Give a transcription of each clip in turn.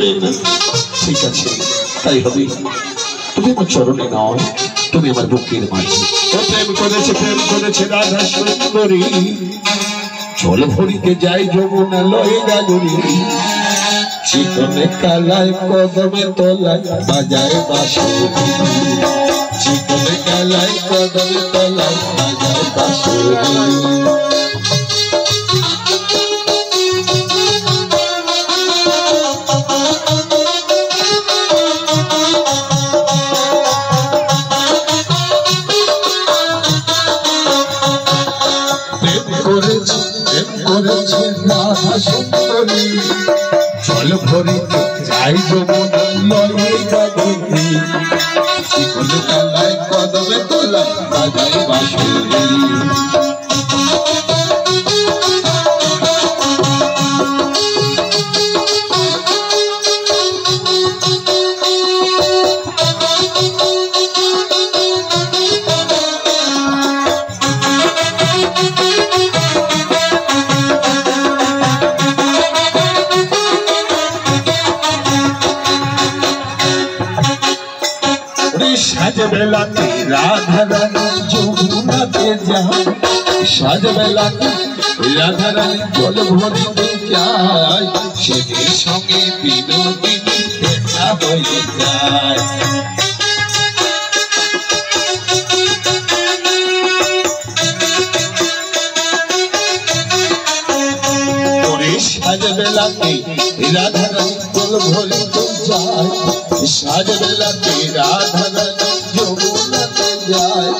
ঠিক আছে, তাই হবে। তুমি আমার চরণে নয়, তুমি আমার বুকের মাঝে। প্রেম করেছে রাধা সুন্দরী, জল ভরিতে যাই যমুনা লয়ে গাগরি। চিকনে কালায় কদমে তলায় বাজায় বাঁশুরি, চিকনে কালায় কদমে তলায় বাজায় বাঁশুরি। করেছে রাধা সুন্দরী, জল ভরিতে যাই যমুনা লয়ে গাগরি। চিকনে কালায় কদমে তলায় বাজায় বাঁশুরি। সাজ বেলাতে রাধা রানী যমুনাতে যায়, সাজ বেলাতে রাধা রানী জল ভরিতে যায়। সেদের সঙ্গে বিনোদিনী দেখা হয়ে যায়। সাজ বেলাতে রাধা রানী জল ভরিতে যায়, সাজ বেলাতে রাধা রানী যমুনাতে যায়।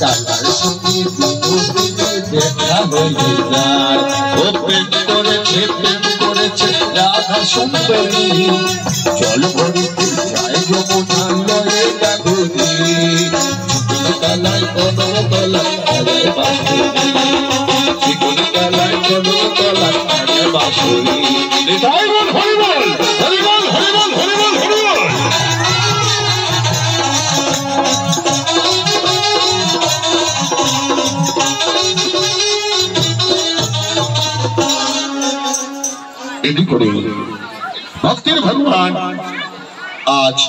কালার সঙ্গে বিনোদিনী দেখা হয়ে যায়। ও প্রেম করেছে রাধা সুন্দরী, জল ভরিতে যায় যমুনা লয়ে গাগরি। চিকনে কালায় কদমে তলায় বাজায় বাঁশুরি, চিকনে কালায় কদমে তলায় বাজায় বাঁশুরি। হরিবল হরিবল হরিবল হরিবল হরিবল হরিবল। এটি করে ভক্তির ভগবান আজ